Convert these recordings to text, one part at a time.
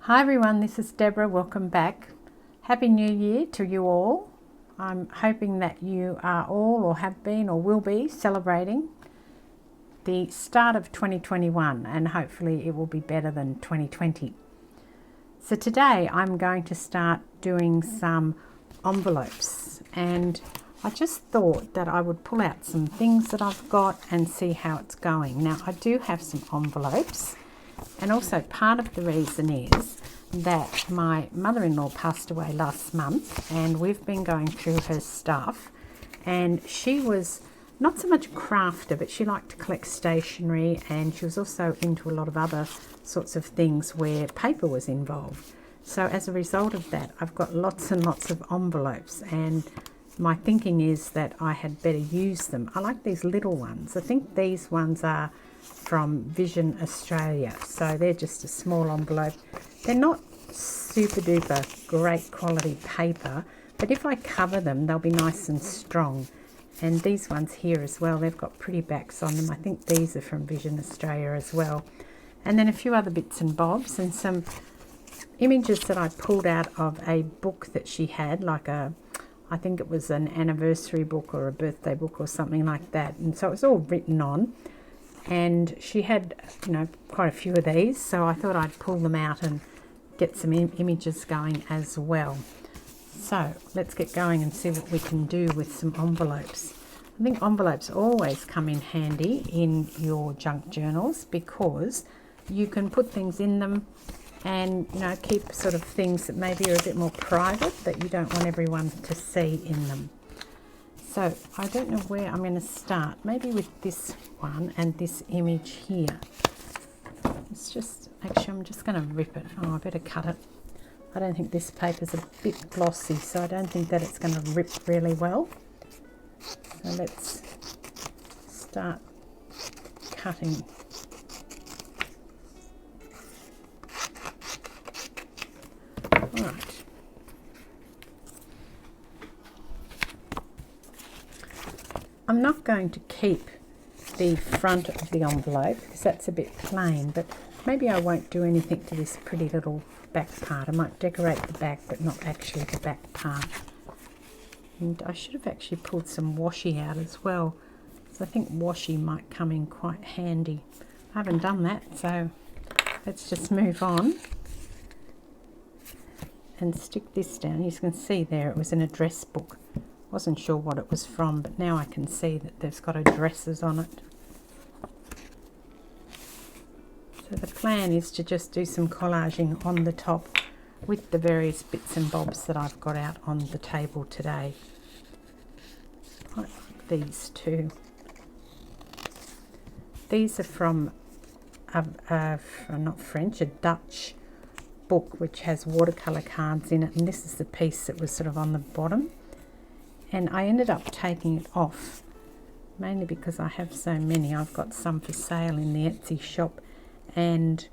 Hi everyone, this is Deborah. Welcome back. Happy New Year to you all. I'm hoping that you are all or have been or will be celebrating the start of 2021 and hopefully it will be better than 2020. So today I'm going to start doing some envelopes and I just thought that I would pull out some things that I've got and see how it's going. Now I do have some envelopes. And also part of the reason is that my mother-in-law passed away last month and we've been going through her stuff, and she was not so much a crafter, but she liked to collect stationery, and she was also into a lot of other sorts of things where paper was involved. So as a result of that, I've got lots and lots of envelopes, and my thinking is that I had better use them. I like these little ones. I think these ones are from Vision Australia, so they're just a small envelope. They're not super duper great quality paper, but if I cover them they'll be nice and strong. And these ones here as well, they've got pretty backs on them. I think these are from Vision Australia as well. And then a few other bits and bobs and some images that I pulled out of a book that she had, like I think it was an anniversary book or a birthday book or something like that, and so it was all written on. And she had, quite a few of these, so I thought I'd pull them out and get some images going as well. So let's get going and see what we can do with some envelopes. I think envelopes always come in handy in your junk journals because you can put things in them and keep sort of things that maybe are a bit more private that you don't want everyone to see in them. So I don't know where I'm going to start. Maybe with this one and this image here. It's just, actually I'm just going to rip it. Oh, I better cut it. I don't think this paper's a bit glossy, so I don't think that it's going to rip really well. So let's start cutting. All right. I'm not going to keep the front of the envelope because that's a bit plain, but maybe I won't do anything to this pretty little back part. I might decorate the back but not actually the back part. And I should have actually pulled some washi out as well, so I think washi might come in quite handy. I haven't done that, so let's just move on and stick this down. You can see there it was an address book. Wasn't sure what it was from, but now I can see that there's got addresses on it. So the plan is to just do some collaging on the top with the various bits and bobs that I've got out on the table today. I like these two. These are from not French, a Dutch book which has watercolour cards in it, and this is the piece that was sort of on the bottom. And I ended up taking it off, mainly because I have so many. I've got some for sale in the Etsy shop, and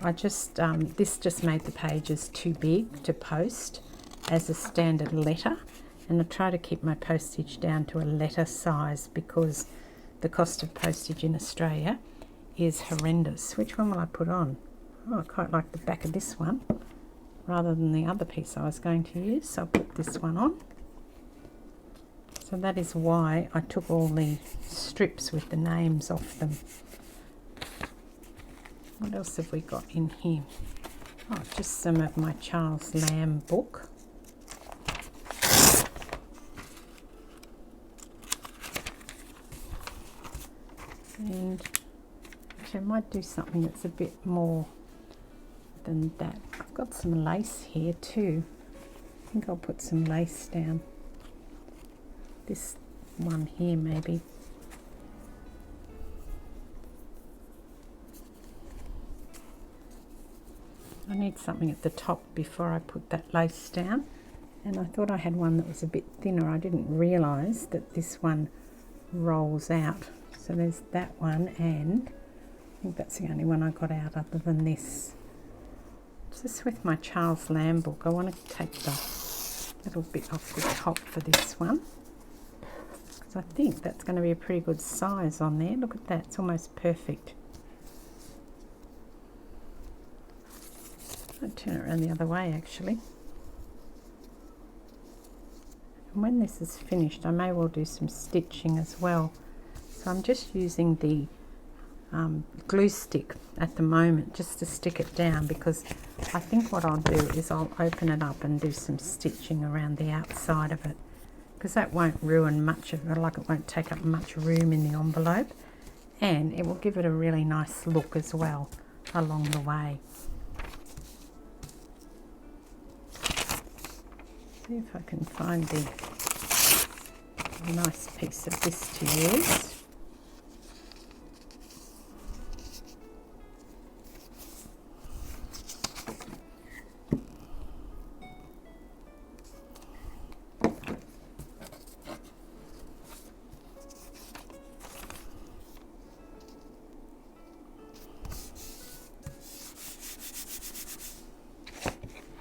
I just, this just made the pages too big to post as a standard letter. And I try to keep my postage down to a letter size because the cost of postage in Australia is horrendous. Which one will I put on? Oh, I quite like the back of this one rather than the other piece I was going to use, so I'll put this one on. So that is why I took all the strips with the names off them. What else have we got in here? Oh, just some of my Charles Lamb book. And actually I might do something that's a bit more than that. I've got some lace here too. I think I'll put some lace down. This one here maybe. I need something at the top before I put that lace down, and I thought I had one that was a bit thinner. I didn't realise that this one rolls out. So there's that one, and I think that's the only one I got out other than this. Just with my Charles Lamb book, I want to take the little bit off the top for this one. So I think that's going to be a pretty good size on there. Look at that, it's almost perfect. I'll turn it around the other way actually. And when this is finished, I may well do some stitching as well. So I'm just using the glue stick at the moment just to stick it down, because I think what I'll do is I'll open it up and do some stitching around the outside of it, because that won't ruin much of it, like it won't take up much room in the envelope, and it will give it a really nice look as well along the way. See if I can find a nice piece of this to use.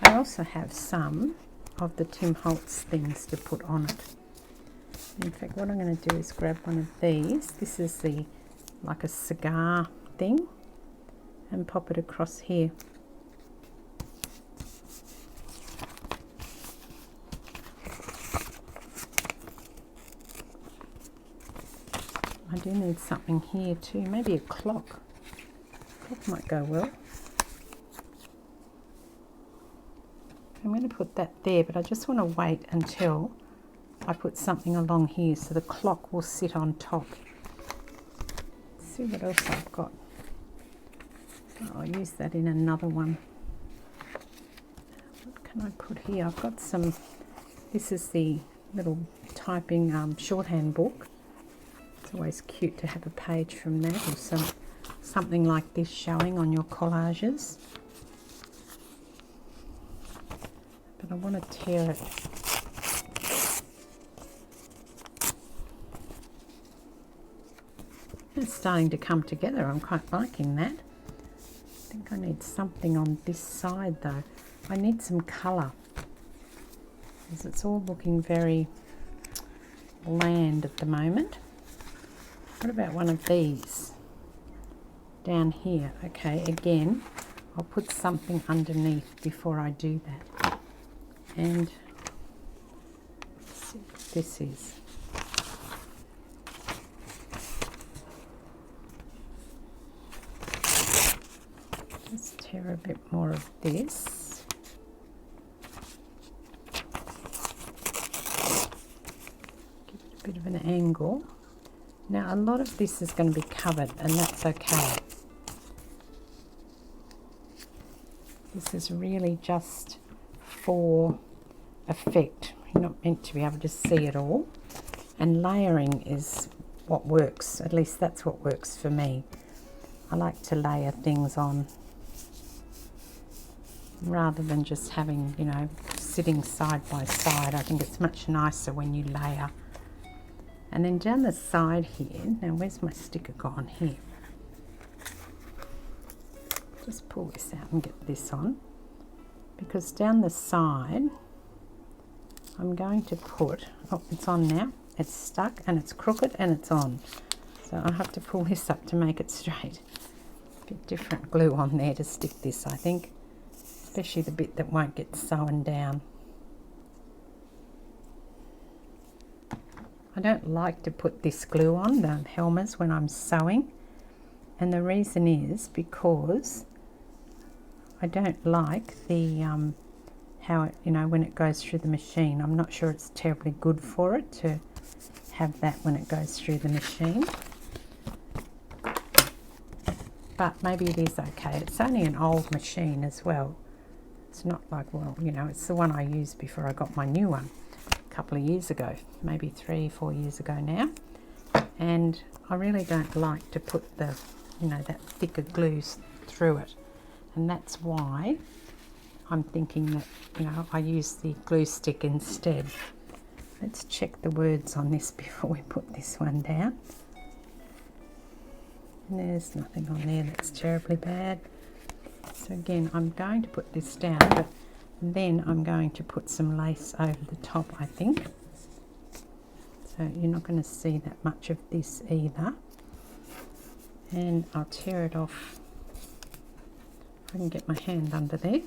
I also have some of the Tim Holtz things to put on it. In fact, what I'm going to do is grab one of these. This is the like a cigar thing, and pop it across here. I do need something here too, maybe a clock. Clock might go well. I'm going to put that there, but I just want to wait until I put something along here so the clock will sit on top. Let's see what else I've got. Oh, I'll use that in another one. What can I put here? I've got some, this is the little typing shorthand book. It's always cute to have a page from that, or something like this showing on your collages. But I want to tear it. It's starting to come together. I'm quite liking that. I think I need something on this side though. I need some colour, because it's all looking very bland at the moment. What about one of these down here? Okay, again, I'll put something underneath before I do that. And let's see what this is. Let's tear a bit more of this. Give it a bit of an angle. Now a lot of this is going to be covered, and that's okay. This is really just for effect. You're not meant to be able to see it all, and layering is what works. At least that's what works for me. I like to layer things on rather than just having, you know, sitting side by side. I think it's much nicer when you layer. And then down the side here, now where's my sticker gone? Here. Just pull this out and get this on, because down the side I'm going to put, oh, it's on now, it's stuck and it's crooked and it's on, so I have to pull this up to make it straight. A bit different glue on there to stick this, I think, especially the bit that won't get sewn down. I don't like to put this glue on, the helmets, when I'm sewing, and the reason is because I don't like the how it, you know, when it goes through the machine. I'm not sure it's terribly good for it to have that when it goes through the machine, but maybe it is okay. It's only an old machine as well. It's not like, well, you know, it's the one I used before I got my new one a couple of years ago, maybe 3-4 years ago now, and I really don't like to put the, you know, that thicker glue through it, and that's why I'm thinking that, you know, I use the glue stick instead. Let's check the words on this before we put this one down. And there's nothing on there that's terribly bad. So again, I'm going to put this down, but then I'm going to put some lace over the top, I think. So you're not going to see that much of this either. And I'll tear it off. I can get my hand under there.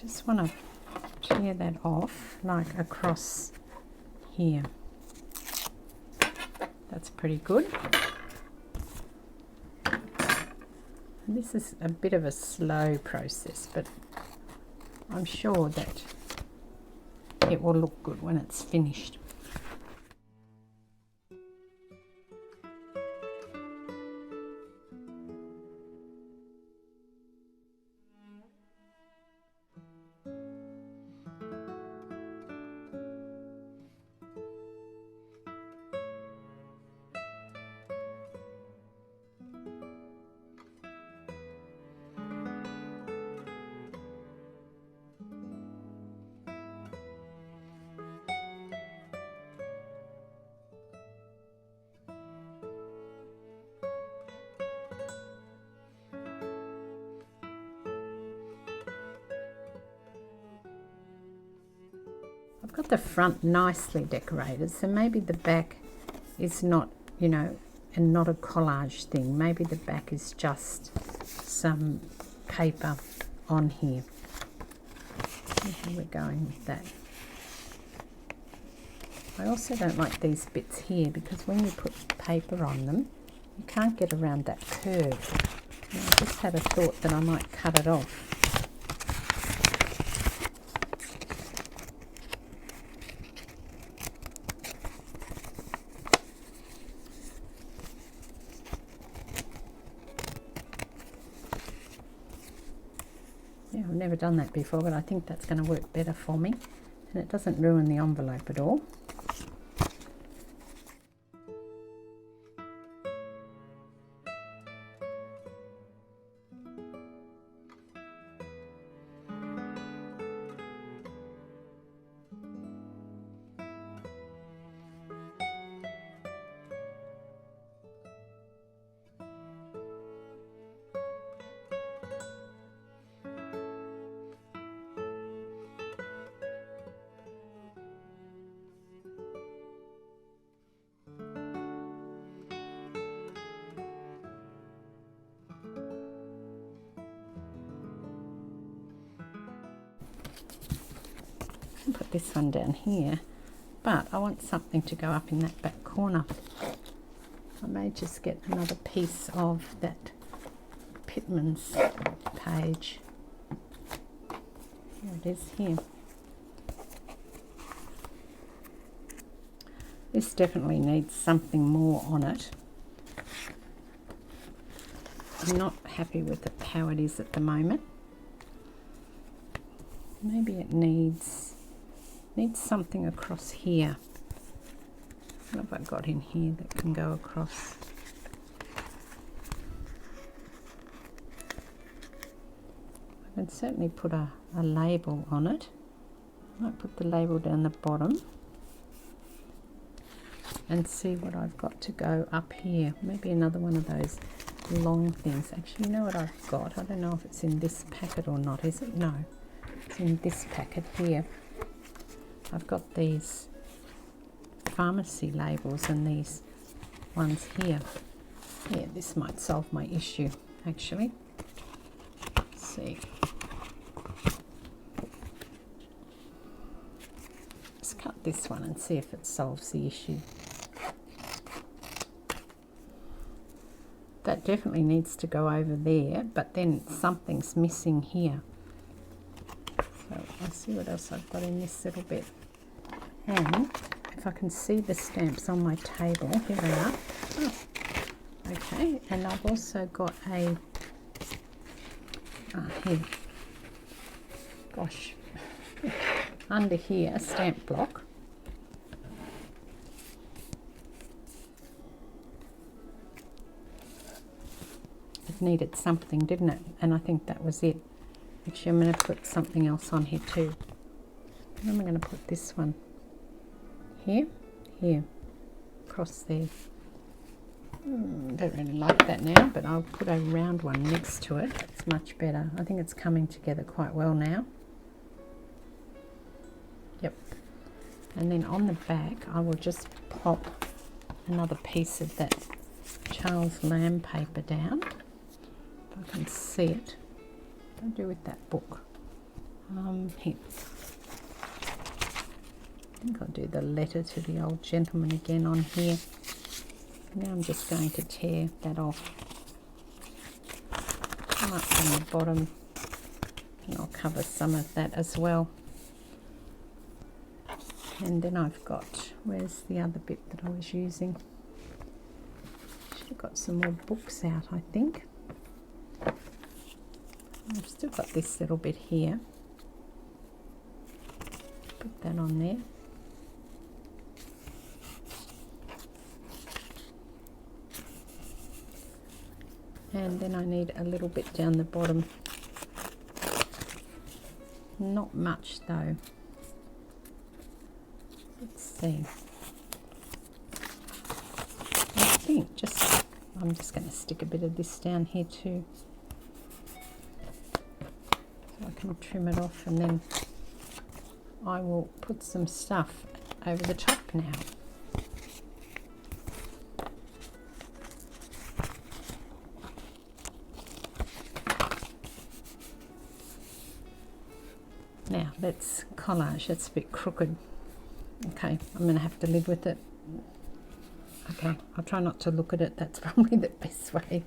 just want to tear that off, like across here. That's pretty good. And this is a bit of a slow process, but I'm sure that it will look good when it's finished. I've got the front nicely decorated, so maybe the back is not, you know, and not a collage thing. Maybe the back is just some paper on here. See how we're going with that. I also don't like these bits here because when you put paper on them, you can't get around that curve. And I just had a thought that I might cut it off. Yeah, I've never done that before, but I think that's going to work better for me, and it doesn't ruin the envelope at all. Put this one down here, but I want something to go up in that back corner. I may just get another piece of that Pitman's page. Here it is here. This definitely needs something more on it. I'm not happy with it how it is at the moment. Maybe it needs something across here. What have I got in here that can go across? I can certainly put a label on it. I might put the label down the bottom and see what I've got to go up here. Maybe another one of those long things. Actually, you know what I've got? I don't know if it's in this packet or not, is it? No, it's in this packet here. I've got these pharmacy labels and these ones here. Yeah, this might solve my issue, actually. Let's see. Let's cut this one and see if it solves the issue. That definitely needs to go over there, but then something's missing here. So I'll see what else I've got in this little bit. And if I can see the stamps on my table, here they are. Oh, okay, and I've also got a, here, gosh, under here, a stamp block. It needed something, didn't it? And I think that was it. Actually, I'm going to put something else on here too. And I'm going to put this one here, across there. Don't really like that now, but I'll put a round one next to it. It's much better. I think it's coming together quite well now. Yep. And then on the back, I will just pop another piece of that Charles Lamb paper down. If I can see it. What do I do with that book? Here. I think I'll do the letter to the old gentleman again on here. Now I'm just going to tear that off. Come up from the bottom, and I'll cover some of that as well. And then I've got, where's the other bit that I was using? Should have got some more books out, I think. I've still got this little bit here. Put that on there. And then I need a little bit down the bottom. Not much though. Let's see. I think I'm just going to stick a bit of this down here too. So I can trim it off, and then I will put some stuff over the top now. Now let's collage. That's a bit crooked. Okay, I'm going to have to live with it. Okay, I'll try not to look at it. That's probably the best way.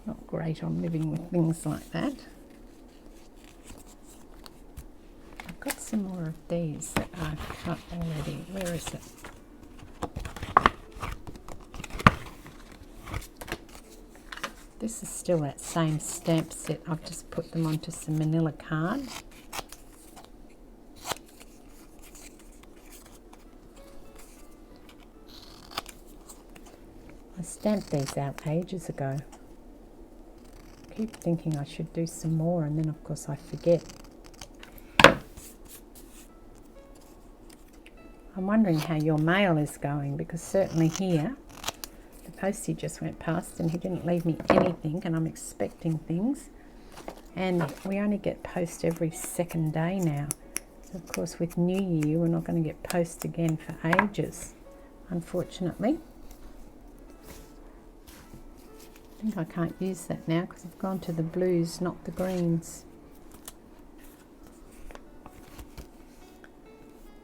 Not great on living with things like that. I've got some more of these that I've cut already. Where is it? This is still that same stamp set. I've just put them onto some manila card. I stamped these out ages ago. I keep thinking I should do some more, and then of course I forget. I'm wondering how your mail is going, because certainly here the postie just went past and he didn't leave me anything, and I'm expecting things, and we only get post every second day now. So of course with New Year we're not going to get post again for ages, unfortunately. I think I can't use that now because I've gone to the blues, not the greens.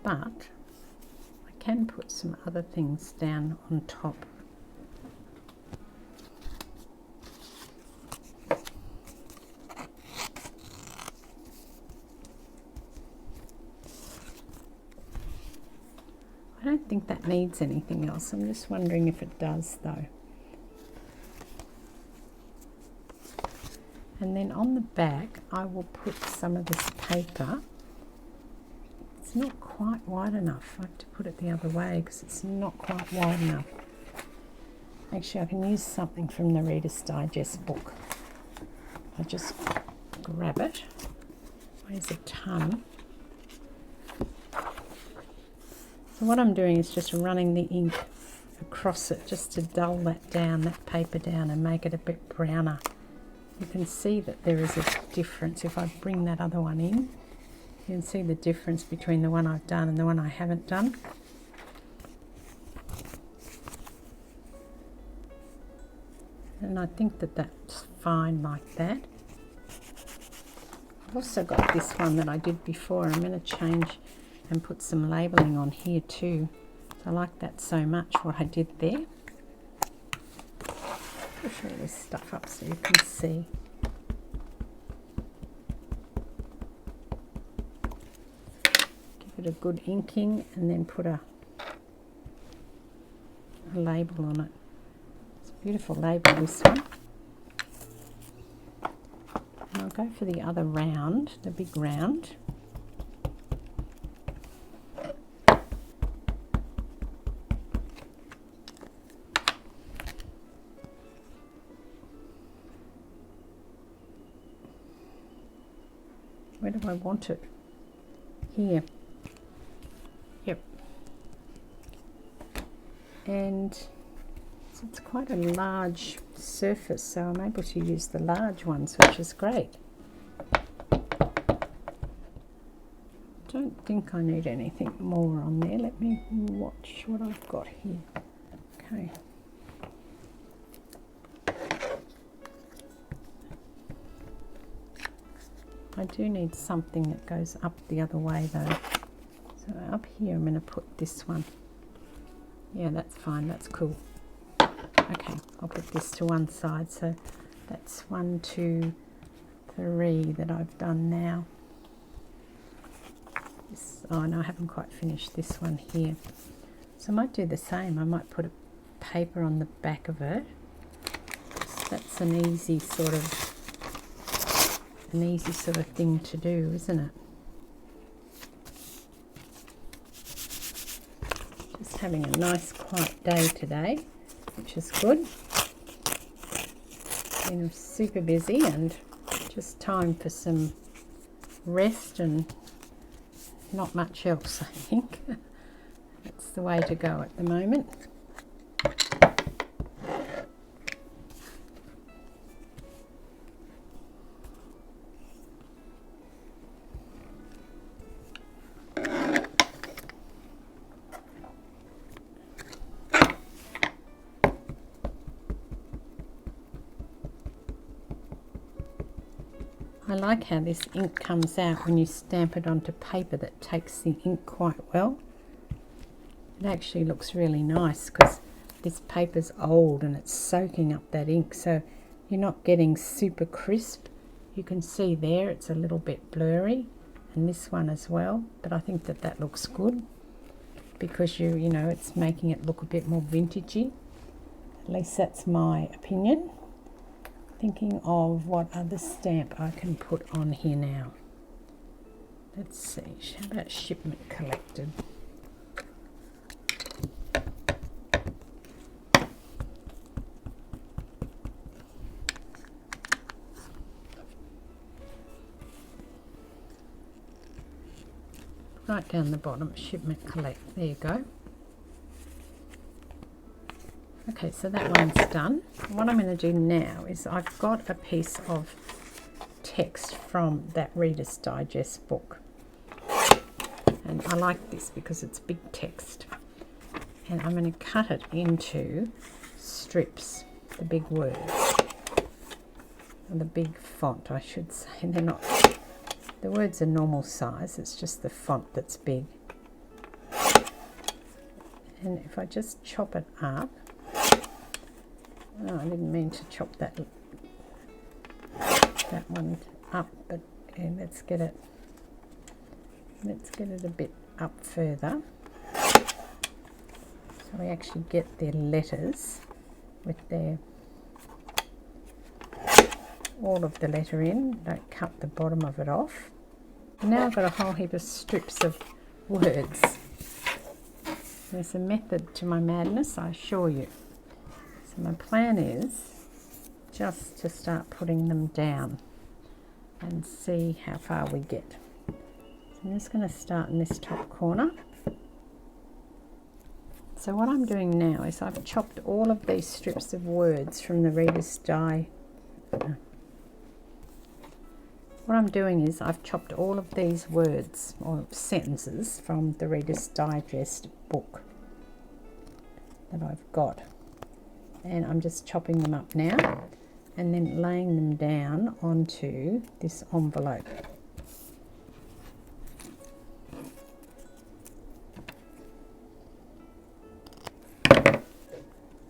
But I can put some other things down on top. I don't think that needs anything else. I'm just wondering if it does though. And then on the back I will put some of this paper. It's not quite wide enough. I have to put it the other way because it's not quite wide enough. Actually I can use something from the Reader's Digest book. I'll just grab it. Where's a ton? So what I'm doing is just running the ink across it just to dull that down, that paper down, and make it a bit browner. You can see that there is a difference. If I bring that other one in, you can see the difference between the one I've done and the one I haven't done. And I think that that's fine like that. I've also got this one that I did before. I'm going to change and put some labelling on here too. So I like that so much, what I did there. Push all this stuff up so you can see. Give it a good inking and then put a label on it. It's a beautiful label, this one. And I'll go for the other round, the big round. Where do I want it? Here. Yep. And so it's quite a large surface, so I'm able to use the large ones, which is great. Don't think I need anything more on there. Let me watch what I've got here. Okay. I do need something that goes up the other way though. So up here I'm going to put this one. Yeah, that's fine, that's cool. Okay, I'll put this to one side. So that's 1, 2, 3 that I've done now. Oh no, I haven't quite finished this one here. So I might do the same. I might put a paper on the back of it. That's an easy sort of thing to do, isn't it? Just having a nice quiet day today, which is good. Been super busy and just time for some rest and not much else, I think. That's the way to go at the moment. I like how this ink comes out when you stamp it onto paper that takes the ink quite well. It actually looks really nice because this paper's old and it's soaking up that ink, so you're not getting super crisp. You can see there it's a little bit blurry, and this one as well, but I think that looks good because you know it's making it look a bit more vintagey. At least that's my opinion. Thinking of what other stamp I can put on here now. Let's see, how about shipment collected? Right down the bottom, shipment collect, there you go. Okay, so that one's done. What I'm going to do now is I've got a piece of text from that Reader's Digest book. And I like this because it's big text. And I'm going to cut it into strips, the big words. Or the big font, I should say. They're not, the words are normal size, it's just the font that's big. And if I just chop it up, oh, I didn't mean to chop that one up, but yeah, let's get it a bit up further, so we actually get their letters with their all of the letter in. Don't cut the bottom of it off. Now I've got a whole heap of strips of words. There's a method to my madness, I assure you. So my plan is just to start putting them down and see how far we get. So I'm just going to start in this top corner. So what I'm doing now is I've chopped all of these strips of words from the Reader's Digest. What I'm doing is I've chopped all of these words or sentences from the Reader's Digest book that I've got. And I'm just chopping them up now and then laying them down onto this envelope.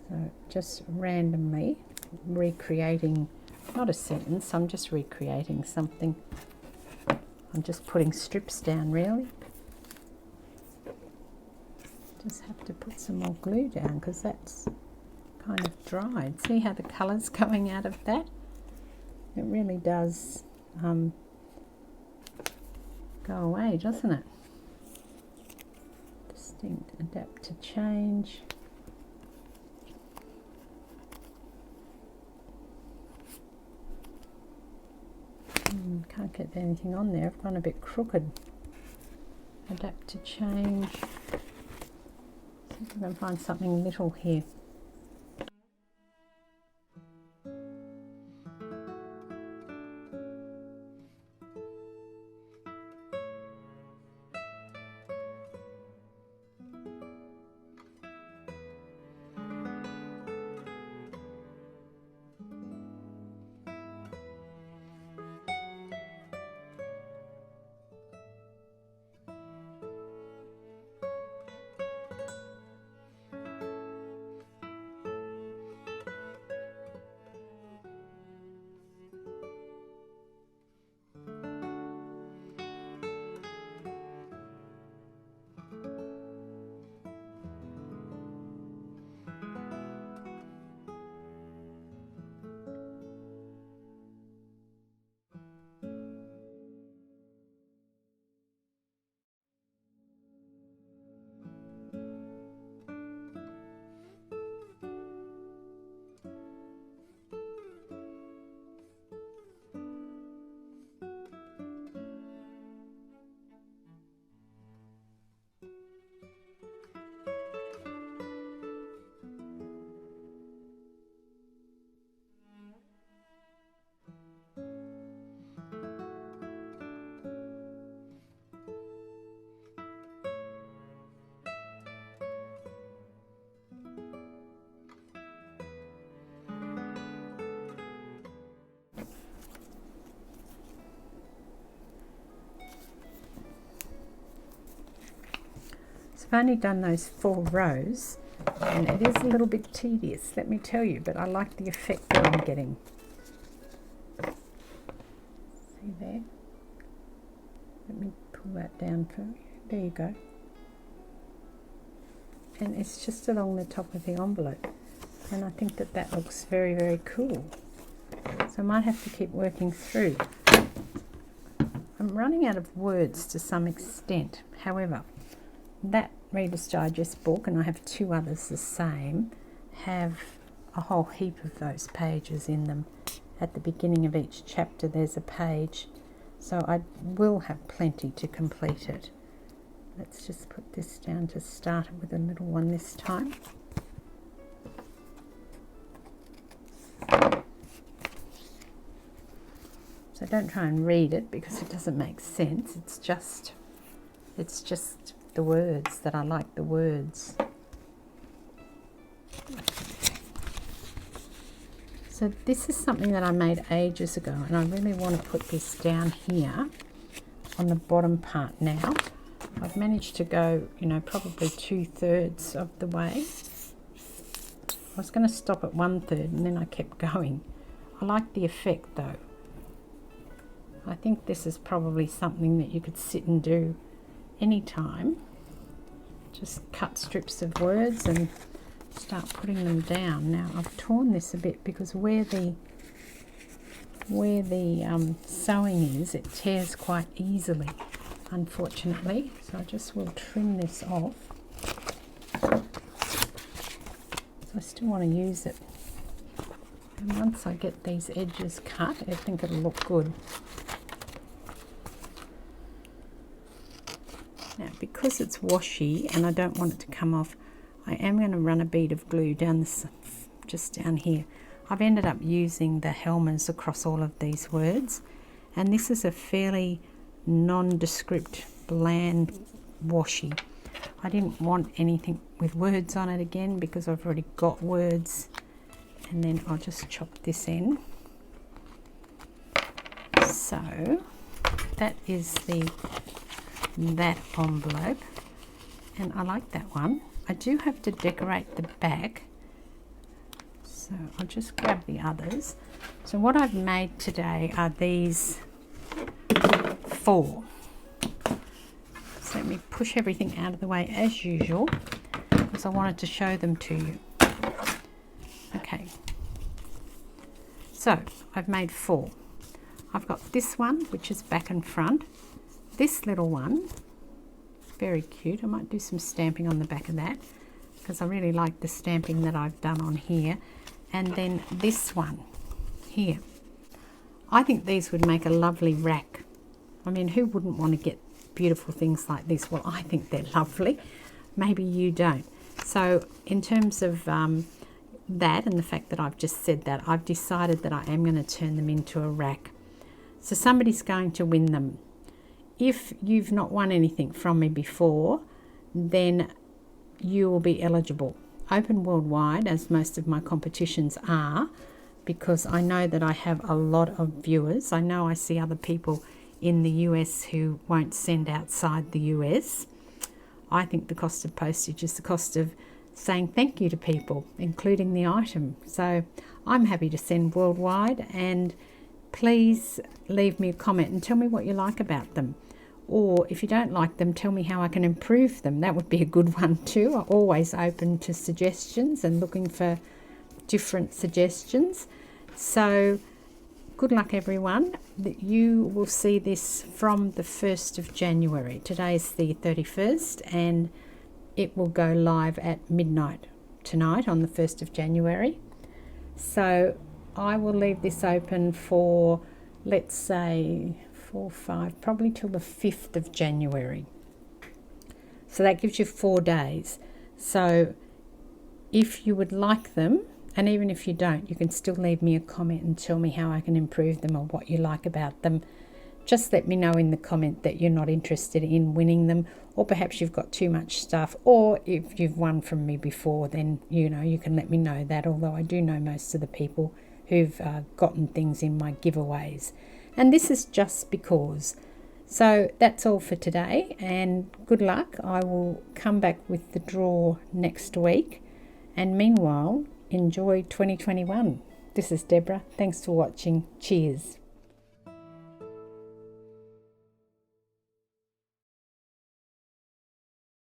So just randomly recreating, not a sentence, I'm just recreating something. I'm just putting strips down really. Just have to put some more glue down because that's kind of dried. See how the colour's coming out of that? It really does go away, doesn't it? Distinct, adapt to change. Can't get anything on there. I've gone a bit crooked. Adapt to change. See if I can find something little here. I've only done those 4 rows, and it is a little bit tedious, let me tell you, but I like the effect that I'm getting. See there? Let me pull that down for you. There you go. And it's just along the top of the envelope, and I think that that looks very, very cool. So I might have to keep working through. I'm running out of words to some extent. However, that Reader's Digest book, and I have 2 others the same, have a whole heap of those pages in them. At the beginning of each chapter there's a page, so I will have plenty to complete it. Let's just put this down to start it with a little one this time. So don't try and read it because it doesn't make sense. It's just the words that I like the words. So this is something that I made ages ago, and I really want to put this down here on the bottom part now. I've managed to go, you know, probably 2/3 of the way. I was going to stop at 1/3 and then I kept going. I like the effect though. I think this is probably something that you could sit and do anytime. Just cut strips of words and start putting them down. Now I've torn this a bit because where the sewing is, it tears quite easily, unfortunately. So I just will trim this off. So I still want to use it. And once I get these edges cut, I think it'll look good. Now, because it's washi and I don't want it to come off, I am going to run a bead of glue down this, just down here. I've ended up using the Helmers across all of these words, and this is a fairly nondescript, bland washi. I didn't want anything with words on it again because I've already got words, and then I'll just chop this in. So that is that envelope, and I like that one. I do have to decorate the back, so I'll just grab the others. So what I've made today are these 4. So let me push everything out of the way as usual because I wanted to show them to you. Okay, so I've made 4. I've got this one, which is back and front. This little one, very cute. I might do some stamping on the back of that because I really like the stamping that I've done on here. And then this one here. I think these would make a lovely rack. I mean, who wouldn't want to get beautiful things like this? Well, I think they're lovely. Maybe you don't. So in terms of that and the fact that I've just said that, I've decided that I am going to turn them into a rack. So somebody's going to win them. If you've not won anything from me before, then you will be eligible. Open worldwide, as most of my competitions are, because I know that I have a lot of viewers. I know I see other people in the US who won't send outside the US. I think the cost of postage is the cost of saying thank you to people, including the item. So I'm happy to send worldwide, and please leave me a comment and tell me what you like about them. Or if you don't like them, tell me how I can improve them. That would be a good one too. I'm always open to suggestions and looking for different suggestions. So good luck everyone. You will see this from the 1st of January. Today's the 31st and it will go live at midnight tonight on the 1st of January. So I will leave this open for, let's say, 4, 5, probably till the 5th of January. So that gives you 4 days. So if you would like them, and even if you don't, you can still leave me a comment and tell me how I can improve them or what you like about them. Just let me know in the comment that you're not interested in winning them, or perhaps you've got too much stuff, or if you've won from me before, then you can let me know that, although I do know most of the people who've gotten things in my giveaways. And this is just because So that's all for today, and good luck. I will come back with the draw next week, and meanwhile, enjoy 2021. This is Deborah. Thanks for watching. Cheers.